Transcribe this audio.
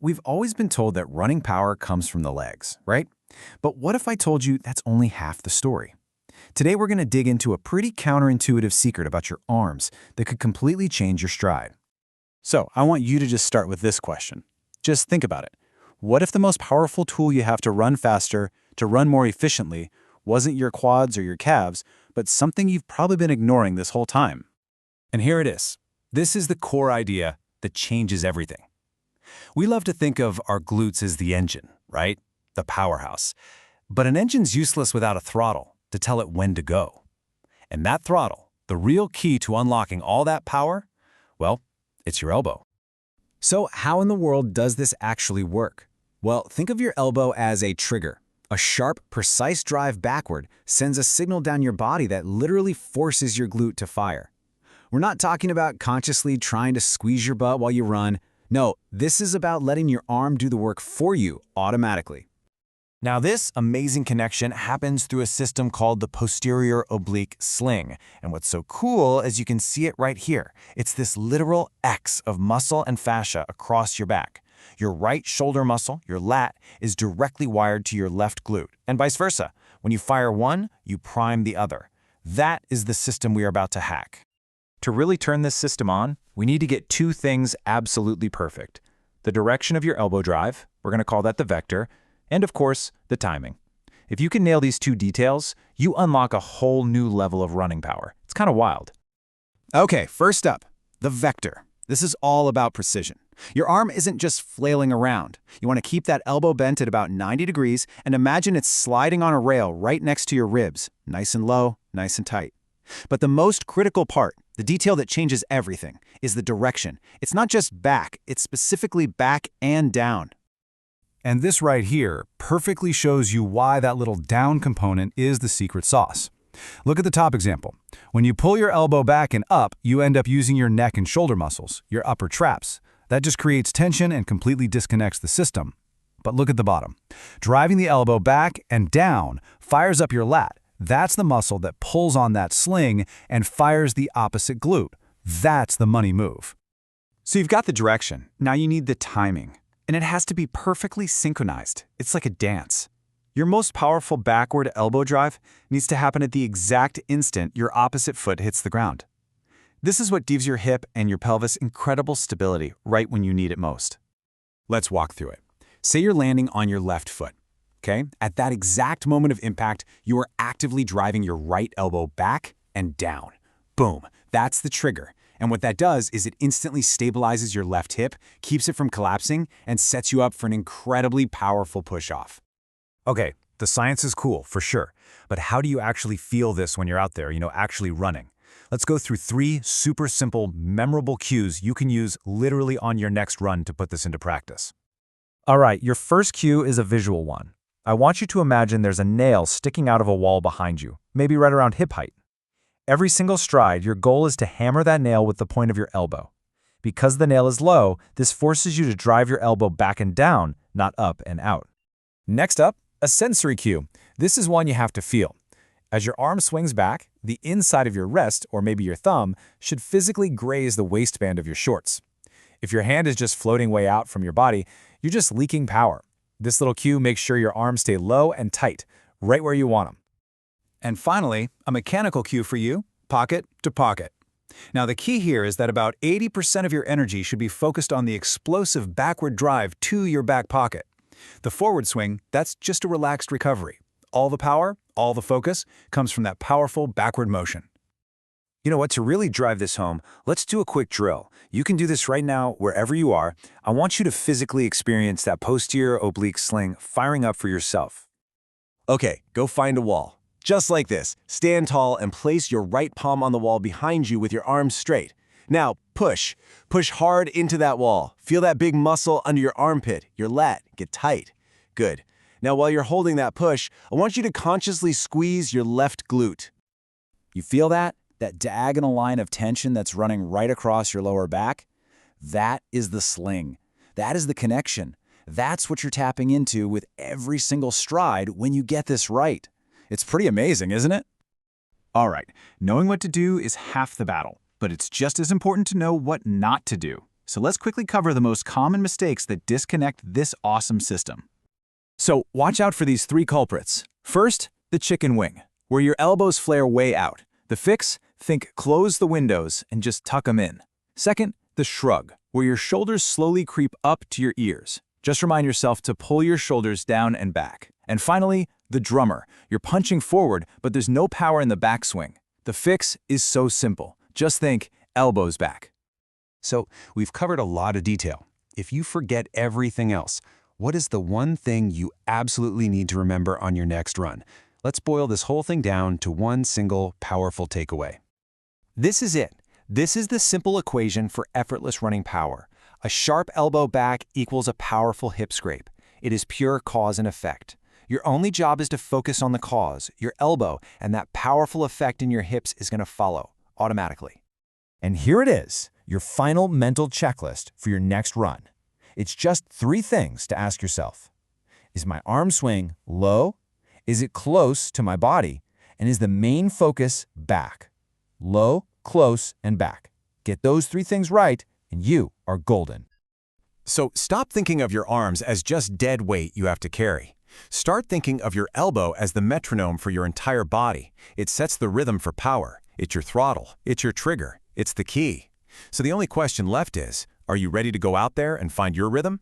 We've always been told that running power comes from the legs, right? But what if I told you that's only half the story? Today we're going to dig into a pretty counterintuitive secret about your arms that could completely change your stride. So, I want you to just start with this question. Just think about it. What if the most powerful tool you have to run faster, to run more efficiently, wasn't your quads or your calves, but something you've probably been ignoring this whole time? And here it is. This is the core idea that changes everything. We love to think of our glutes as the engine, right? The powerhouse. But an engine's useless without a throttle to tell it when to go. And that throttle, the real key to unlocking all that power, well, it's your elbow. So how in the world does this actually work? Well, think of your elbow as a trigger. A sharp, precise drive backward sends a signal down your body that literally forces your glute to fire. We're not talking about consciously trying to squeeze your butt while you run. No, this is about letting your arm do the work for you automatically. Now, this amazing connection happens through a system called the posterior oblique sling. And what's so cool is you can see it right here. It's this literal X of muscle and fascia across your back. Your right shoulder muscle, your lat, is directly wired to your left glute, and vice versa. When you fire one, you prime the other. That is the system we are about to hack. To really turn this system on, we need to get two things absolutely perfect. The direction of your elbow drive, we're going to call that the vector, and of course, the timing. If you can nail these two details, you unlock a whole new level of running power. It's kind of wild. Okay, first up, the vector. This is all about precision. Your arm isn't just flailing around. You want to keep that elbow bent at about 90 degrees and imagine it's sliding on a rail right next to your ribs, nice and low, nice and tight. But the most critical part, the detail that changes everything, is the direction. It's not just back, it's specifically back and down. And this right here perfectly shows you why that little down component is the secret sauce. Look at the top example. When you pull your elbow back and up, you end up using your neck and shoulder muscles, your upper traps. That just creates tension and completely disconnects the system. But look at the bottom. Driving the elbow back and down fires up your lat. That's the muscle that pulls on that sling and fires the opposite glute. That's the money move. So you've got the direction. Now you need the timing. And it has to be perfectly synchronized. It's like a dance. Your most powerful backward elbow drive needs to happen at the exact instant your opposite foot hits the ground. This is what gives your hip and your pelvis incredible stability right when you need it most. Let's walk through it. Say you're landing on your left foot. Okay? At that exact moment of impact, you are actively driving your right elbow back and down. Boom. That's the trigger. And what that does is it instantly stabilizes your left hip, keeps it from collapsing, and sets you up for an incredibly powerful push-off. Okay, the science is cool, for sure. But how do you actually feel this when you're out there, actually running? Let's go through 3 super simple, memorable cues you can use literally on your next run to put this into practice. All right, your first cue is a visual one. I want you to imagine there's a nail sticking out of a wall behind you, maybe right around hip height. Every single stride, your goal is to hammer that nail with the point of your elbow. Because the nail is low, this forces you to drive your elbow back and down, not up and out. Next up, a sensory cue. This is one you have to feel. As your arm swings back, the inside of your wrist, or maybe your thumb, should physically graze the waistband of your shorts. If your hand is just floating way out from your body, you're just leaking power. This little cue makes sure your arms stay low and tight, right where you want them. And finally, a mechanical cue for you, pocket to pocket. Now the key here is that about 80% of your energy should be focused on the explosive backward drive to your back pocket. The forward swing, that's just a relaxed recovery. All the power, all the focus, comes from that powerful backward motion. You know what, to really drive this home, let's do a quick drill. You can do this right now wherever you are. I want you to physically experience that posterior oblique sling firing up for yourself. Okay, go find a wall. Just like this, stand tall and place your right palm on the wall behind you with your arms straight. Now, push. Push hard into that wall. Feel that big muscle under your armpit, your lat. Get tight. Good. Now, while you're holding that push, I want you to consciously squeeze your left glute. You feel that? That diagonal line of tension that's running right across your lower back? That is the sling. That is the connection. That's what you're tapping into with every single stride when you get this right. It's pretty amazing, isn't it? All right, knowing what to do is half the battle, but it's just as important to know what not to do. So let's quickly cover the most common mistakes that disconnect this awesome system. So watch out for these 3 culprits. First, the chicken wing, where your elbows flare way out. The fix? Think close the windows and just tuck them in. Second, the shrug, where your shoulders slowly creep up to your ears. Just remind yourself to pull your shoulders down and back. And finally, the drummer. You're punching forward, but there's no power in the backswing. The fix is so simple. Just think elbows back. So we've covered a lot of detail. If you forget everything else, what is the one thing you absolutely need to remember on your next run? Let's boil this whole thing down to one single powerful takeaway. This is it. This is the simple equation for effortless running power. A sharp elbow back equals a powerful hip scrape. It is pure cause and effect. Your only job is to focus on the cause, your elbow, and that powerful effect in your hips is going to follow automatically. And here it is, your final mental checklist for your next run. It's just 3 things to ask yourself. Is my arm swing low? Is it close to my body? And is the main focus back? Low, close, and back. Get those 3 things right, and you are golden. So stop thinking of your arms as just dead weight you have to carry. Start thinking of your elbow as the metronome for your entire body. It sets the rhythm for power. It's your throttle. It's your trigger. It's the key. So the only question left is, are you ready to go out there and find your rhythm?